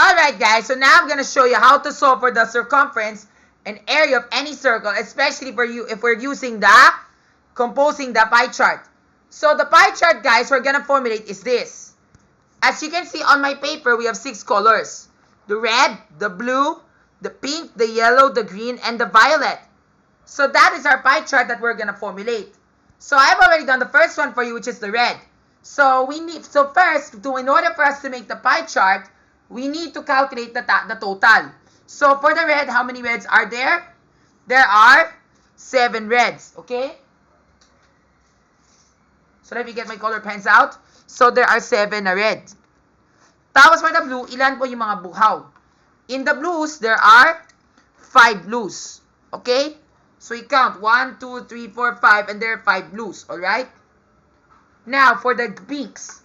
Alright guys, so now I'm going to show you how to solve for the circumference and area of any circle, especially for you if we're using composing the pie chart. So the pie chart, guys, we're going to formulate is this. As you can see on my paper, we have 6 colors. The red, the blue, the pink, the yellow, the green, and the violet. So that is our pie chart that we're going to formulate. So I've already done the first one for you, which is the red. So first, in order for us to make the pie chart, we need to calculate the total. So for the red, how many reds are there? There are 7 reds, okay? So let me get my color pens out. So there are 7 na red. Tapos for the blue, ilan po yung mga buhaw? In the blues, there are 5 blues. Okay? So you count 1, 2, 3, 4, 5, and there are 5 blues. Alright? Now, for the pinks.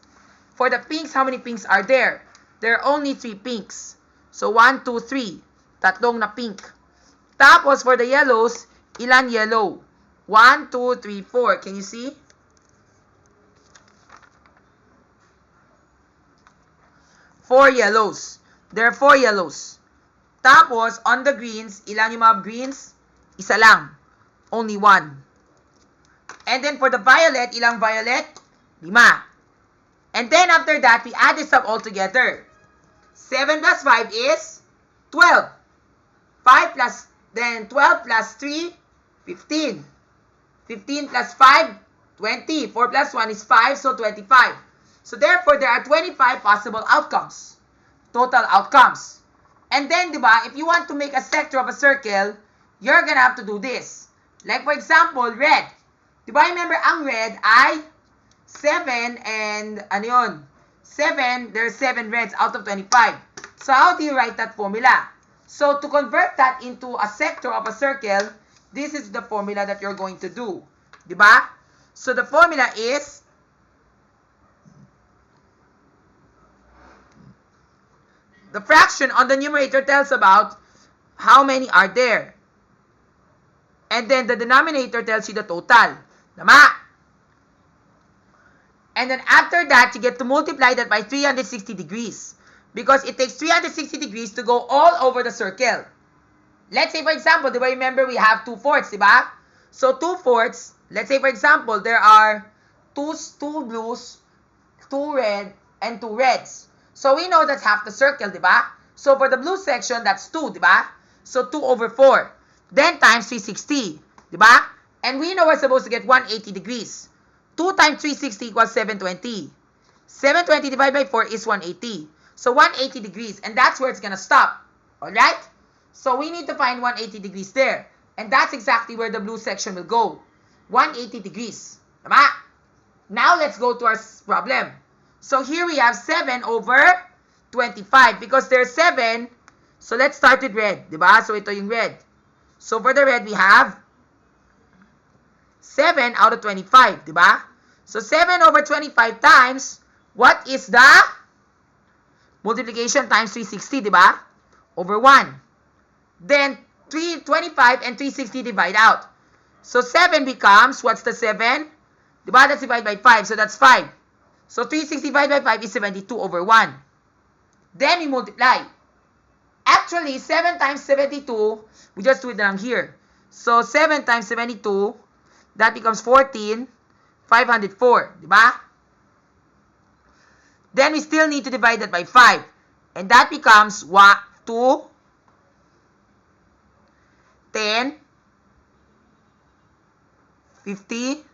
For the pinks, how many pinks are there? There are only 3 pinks. So 1, 2, 3. Tatlong na pink. Tapos for the yellows, ilan yellow? 1, 2, 3, 4. Can you see? 4 yellows. There are 4 yellows. Tapos, on the greens, ilan yung mga greens? Isa lang. Only 1. And then for the violet, ilang violet? 5. And then after that, we add this up all together. 7 plus 5 is 12. 12 plus 3, 15. 15 plus 5, 20. 4 plus 1 is 5, so 25. So therefore, there are 25 possible outcomes. Total outcomes. And then, diba, if you want to make a sector of a circle, you're gonna have to do this. Like for example, red. Diba, remember, ang red ay 7 and, ano yun? 7, there's 7 reds out of 25. So how do you write that formula? So to convert that into a sector of a circle, this is the formula that you're going to do. Diba? So the formula is the fraction on the numerator tells about how many are there. And then the denominator tells you the total. Tama? And then after that, you get to multiply that by 360 degrees. Because it takes 360 degrees to go all over the circle. Let's say, for example, do you remember we have 2/4, diba? So 2/4, let's say, for example, there are 2 blues, 2 red, and 2 reds. So we know that's half the circle, diba? So for the blue section, that's 2, diba? So 2 over 4. Then times 360, diba? And we know we're supposed to get 180 degrees. 2 times 360 equals 720. 720 divided by 4 is 180. So 180 degrees. And that's where it's going to stop. Alright? So we need to find 180 degrees there. And that's exactly where the blue section will go. 180 degrees. Diba? Now let's go to our problem. So here we have 7 over 25. Because there's 7. So let's start with red. Diba? So ito yung red. So for the red, we have 7 out of 25, diba? So 7 over 25 times, what is the multiplication times 360, diba? Over 1. Then 25 and 360 divide out. So 7 becomes, what's the 7? Diba? That's divided by 5, so that's 5. So 360 divided by 5 is 72 over 1. Then we multiply. Actually, 7 times 72, we just do it down here. So 7 times 72, that becomes 14, 504, diba? Then we still need to divide that by 5. And that becomes 2, 10, 50,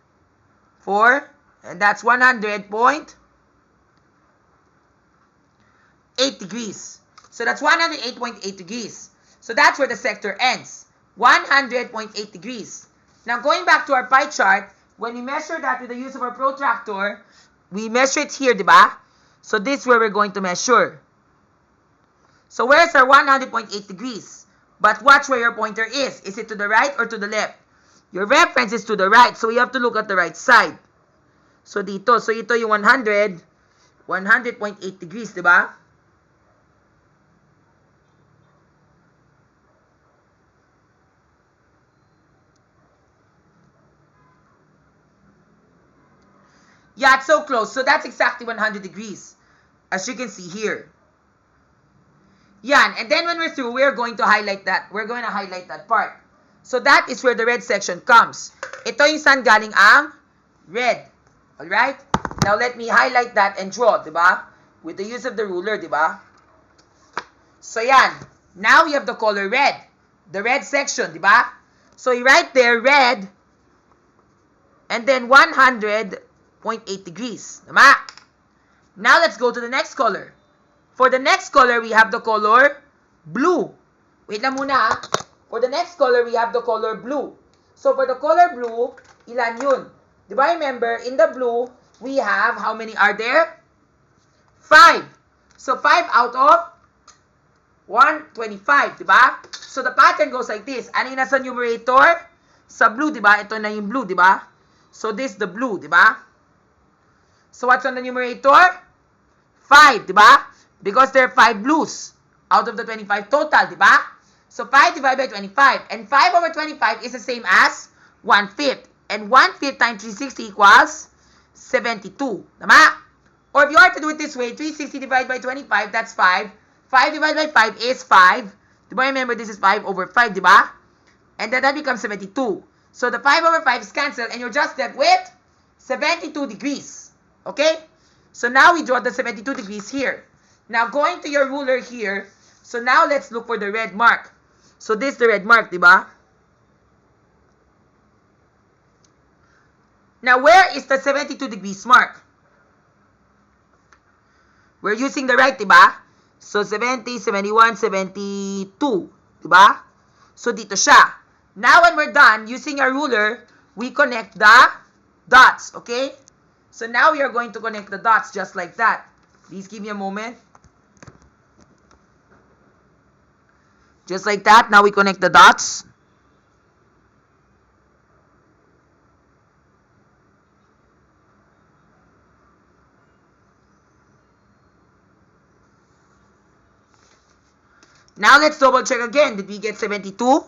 4, and that's 100.8 degrees. So that's 108.8 degrees. So that's where the sector ends. 100.8 degrees. Now, going back to our pie chart, when we measure that with the use of our protractor, we measure it here, diba? So this is where we're going to measure. So where's our 100.8 degrees? But watch where your pointer is. Is it to the right or to the left? Your reference is to the right, so you have to look at the right side. So dito, so ito yung 100.8 degrees, diba? Yeah, it's so close. So that's exactly 100 degrees, as you can see here. Yan. And then when we're through, we're going to highlight that. We're going to highlight that part. So that is where the red section comes. Ito yung saan galing ang red. Alright? Now let me highlight that and draw, diba? With the use of the ruler, diba? So yan. Now we have the color red. The red section, diba? So you write there, red, and then 100.8 degrees. Diba? Now let's go to the next color. For the next color, we have the color blue. Wait lang muna. For the next color, we have the color blue. So for the color blue, ilan yun? Diba remember, in the blue, we have, how many are there? 5. So 5 out of 125, diba? So the pattern goes like this. Ano yung nasa numerator? Sa blue, diba? Ito na yung blue, diba? So this the blue, diba? So what's on the numerator? 5, diba? Because there are 5 blues out of the 25 total, diba? So 5 divided by 25. And 5 over 25 is the same as 1/5. And 1/5 times 360 equals 72. Diba? Or if you are to do it this way, 360 divided by 25, that's 5. 5 divided by 5 is 5. Diba? Remember, this is 5 over 5, diba? And then that becomes 72. So the 5 over 5 is cancelled, and you're just left with 72 degrees. Okay? So now we draw the 72 degrees here. Now going to your ruler here, so now let's look for the red mark. So this is the red mark, diba? Now where is the 72 degrees mark? We're using the right, diba? So 70, 71, 72, diba? So dito siya. Now when we're done, using our ruler, we connect the dots, okay? So now we are going to connect the dots just like that. Please give me a moment. Just like that, now we connect the dots. Now let's double check again. Did we get 72?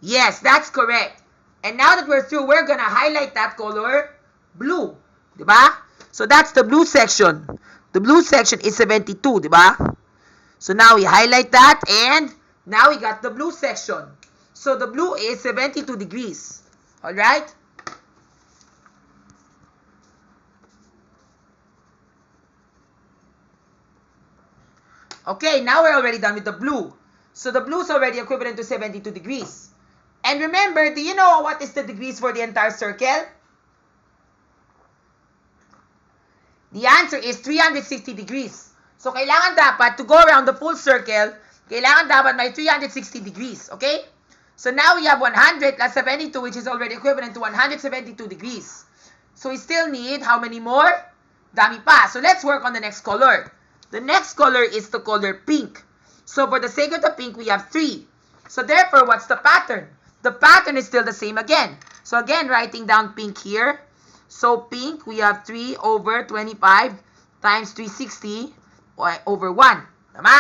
Yes, that's correct. And now that we're through, we're gonna highlight that color blue. Diba? So that's the blue section. The blue section is 72, diba? So now we highlight that, and now we got the blue section. So the blue is 72 degrees. Alright? Okay, now we're already done with the blue. So the blue is already equivalent to 72 degrees. And remember, do you know what is the degrees for the entire circle? The answer is 360 degrees. So kailangan dapat, to go around the full circle, kailangan dapat may 360 degrees. Okay? So now we have 100 plus 72, which is already equivalent to 172 degrees. So we still need how many more? Dami pa. So let's work on the next color. The next color is the color pink. So for the sake of the pink, we have 3. So therefore, what's the pattern? The pattern is still the same again. So again, writing down pink here. So pink, we have 3 over 25 times 360 over 1. Tama?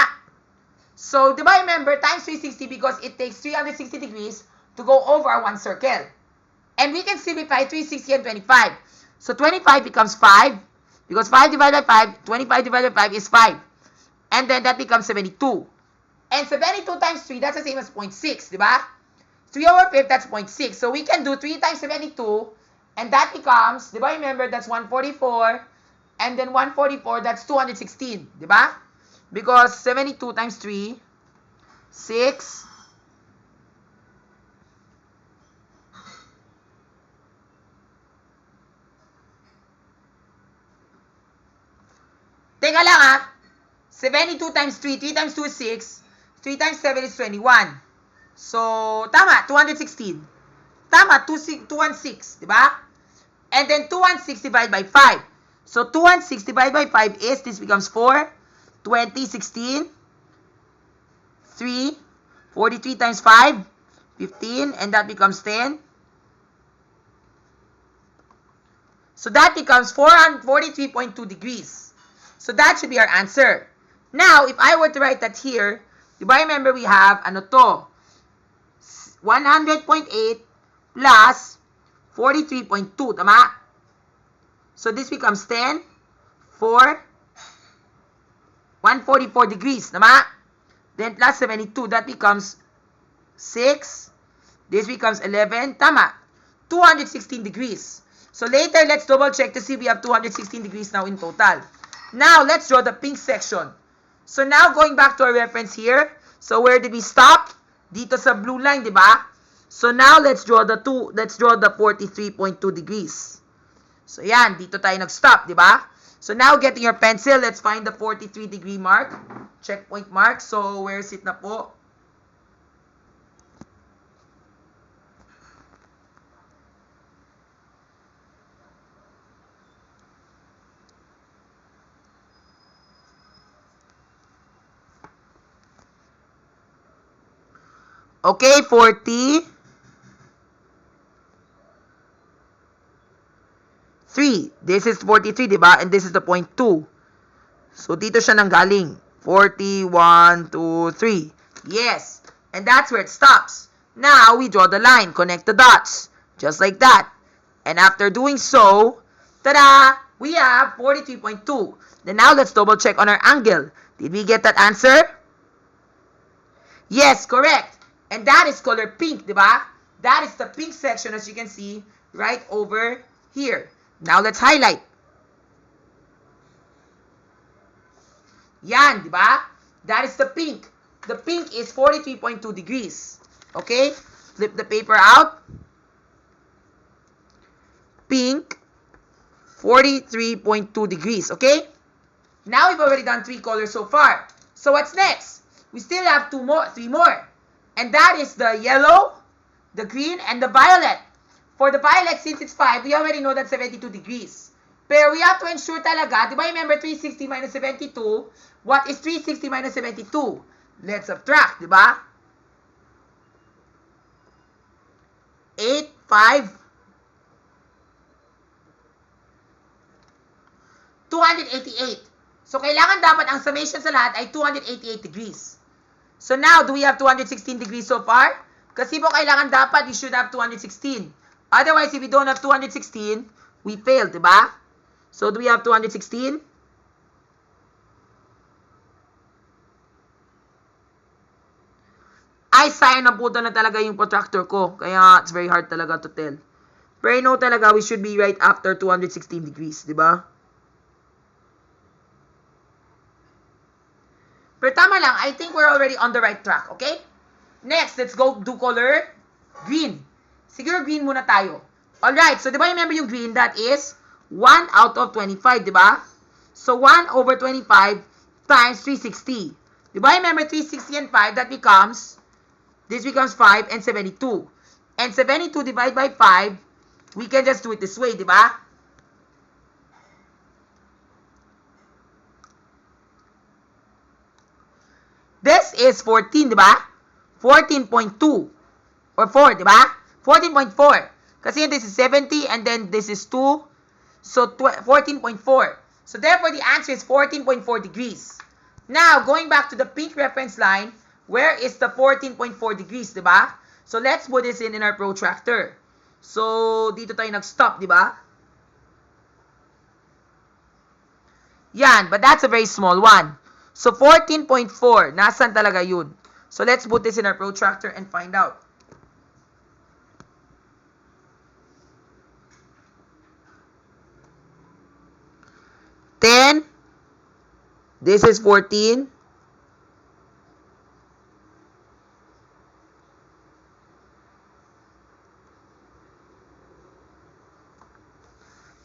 So, di ba remember, times 360 because it takes 360 degrees to go over one circle. And we can simplify 360 and 25. So 25 becomes 5. Because 5 divided by 5, 25 divided by 5 is 5. And then that becomes 72. And 72 times 3, that's the same as 0.6, di ba? 3 over 5, that's 0.6. So we can do 3 times 72, and that becomes, di ba remember, that's 144, and then 144, that's 216, di ba? Because 72 times 3, 6, teka lang ha, 72 times 3, 3 times 2 is 6, 3 times 7 is 21. So, tama, 216. Tama, 216, di ba? And then 216 divided by 5. So, 216 divided by 5 is, this becomes 4, 20, 16, 3, 43 times 5, 15, and that becomes 10. So, that becomes 443.2 degrees. So, that should be our answer. Now, if I were to write that here, di ba remember we have, ano to? 100.8 plus 43.2, tama? So this becomes 10, 4, 144 degrees, tama? Then plus 72, that becomes 6. This becomes 11, tama? 216 degrees. So later, let's double check to see we have 216 degrees now in total. Now, let's draw the pink section. So now, going back to our reference here. So where did we stop? Dito sa blue line, di ba? So now, let's draw the 43.2 degrees. So yan, dito tayo nag-stop, di ba? So now, getting your pencil, let's find the 43 degree mark. Checkpoint mark. So, where is it na po? Okay, 43. This is 43, di ba? And this is the point 2. So, dito siya nanggaling. 40, 1, 2, 3. Yes. And that's where it stops. Now, we draw the line. Connect the dots. Just like that. And after doing so, tada! We have 43.2. Then now, let's double check on our angle. Did we get that answer? Yes, correct. And that is color pink, di ba? That is the pink section, as you can see, right over here. Now, let's highlight. Yan, di ba? That is the pink. The pink is 43.2 degrees. Okay? Flip the paper out. Pink, 43.2 degrees. Okay? Now, we've already done 3 colors so far. So, what's next? We still have 3 more. And that is the yellow, the green, and the violet. For the violet, since it's 5, we already know that's 72 degrees. Pero we have to ensure talaga, di ba remember 360 minus 72? What is 360 minus 72? Let's subtract, di ba? 8, 5, 288. So, kailangan dapat ang summation sa lahat ay 288 degrees. So now, do we have 216 degrees so far? Kasi po kailangan dapat, you should have 216. Otherwise, if we don't have 216, we fail, di ba? So, do we have 216? Ay, sayang na puto na talaga yung protractor ko. Kaya, it's very hard talaga to tell. Pero I know talaga, we should be right after 216 degrees, di ba? Pero tama lang, I think we're already on the right track, okay? Next, let's go do color green. Siguro green muna tayo. Alright, so di ba remember yung green, that is 1 out of 25, di ba? So 1 over 25 times 360. Di ba remember 360 and 5, that becomes, this becomes 5 and 72. And 72 divided by 5, we can just do it this way, di ba? This is 14, di ba? 14.2 or 4, di ba? 14.4. Kasi this is 70 and then this is 2. So 14.4. So therefore the answer is 14.4 degrees. Now, going back to the pink reference line, where is the 14.4 degrees, di ba? So let's put this in our protractor. So dito tayo nag-stop, di ba? Yan, but that's a very small one. So, 14.4. Nasaan talaga yun? So, let's put this in our protractor and find out. Ten. This is 14.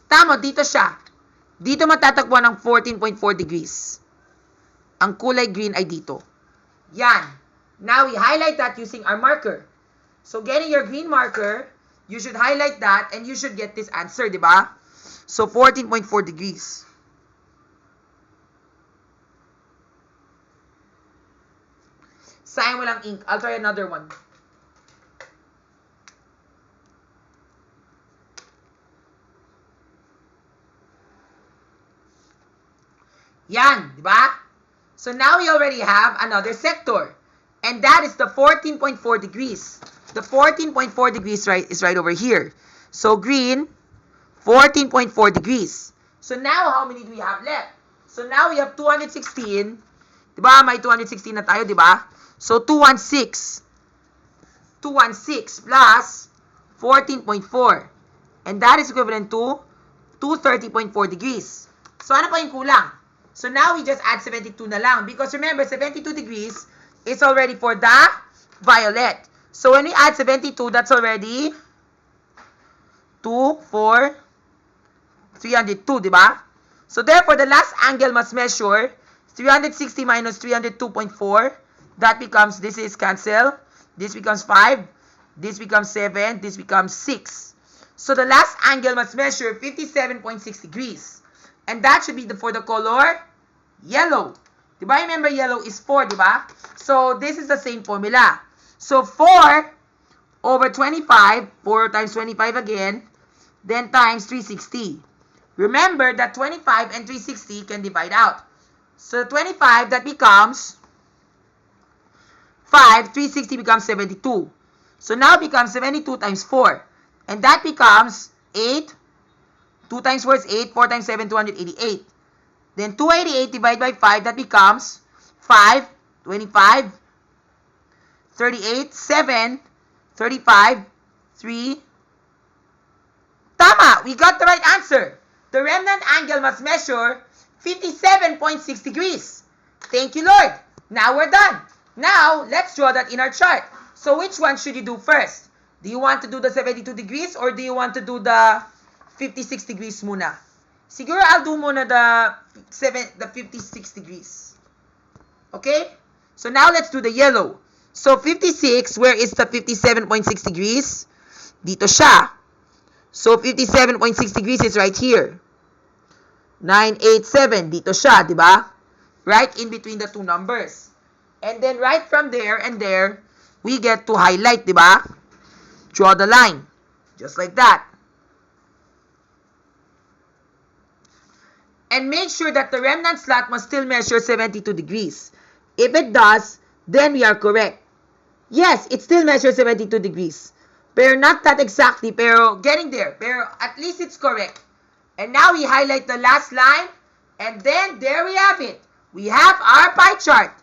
Tama, dito siya. Dito matatagpuan ng 14.4 degrees. Ang kulay green ay dito. Yan. Now, we highlight that using our marker. So, getting your green marker, you should highlight that and you should get this answer, di ba? So, 14.4 degrees. Sayang walang ink. I'll try another one. Yan, di ba? So now we already have another sector. And that is the 14.4 degrees. The 14.4 degrees is right over here. So, green, 14.4 degrees. So, now, how many do we have left? So, now we have 216. Diba? May 216 na tayo, diba? So, 216 plus 14.4. And that is equivalent to 230.4 degrees. So, ano pa yung kulang? So, now we just add 72 na lang. Because remember, 72 degrees is already for the violet. So, when we add 72, that's already 2, 4, 302, diba? So, therefore, the last angle must measure 360 minus 302.4. That becomes, this is cancel. This becomes 5. This becomes 7. This becomes 6. So, the last angle must measure 57.6 degrees. And that should be for the color yellow. Diba? Remember, yellow is 4, diba? So, this is the same formula. So, 4 over 25, 4 times 25 again, then times 360. Remember that 25 and 360 can divide out. So, 25, that becomes 5, 360 becomes 72. So, now it becomes 72 times 4. And that becomes 8. 2 times 4 is 8. 4 times 7, 288. Then, 288 divided by 5, that becomes 5, 25, 38, 7, 35, 3. Tama! We got the right answer. The remnant angle must measure 57.6 degrees. Thank you, Lord. Now we're done. Now, let's draw that in our chart. So, which one should you do first? Do you want to do the 72 degrees or do you want to do the 56 degrees muna? Siguro I'll do muna the 56 degrees. Okay? So, now let's do the yellow. So, 56, where is the 57.6 degrees? Dito siya. So, 57.6 degrees is right here. 987, dito siya, di ba? Right in between the two numbers. And then, right from there and there, we get to highlight, di ba? Draw the line. Just like that. And make sure that the remnant slot must still measure 72 degrees. If it does, then we are correct. Yes, it still measures 72 degrees. Pero not that exactly, pero getting there. Pero at least it's correct. And now we highlight the last line. And then, there we have it. We have our pie chart.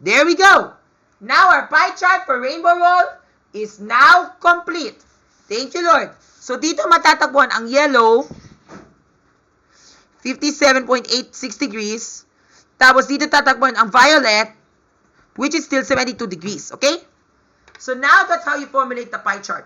There we go. Now our pie chart for rainbow roll is now complete. Thank you, Lord. So, dito matatagpuan ang yellow, 57.86 degrees. Tapos, dito tatagpuan ang violet, which is still 72 degrees. Okay? So, now that's how you formulate the pie chart.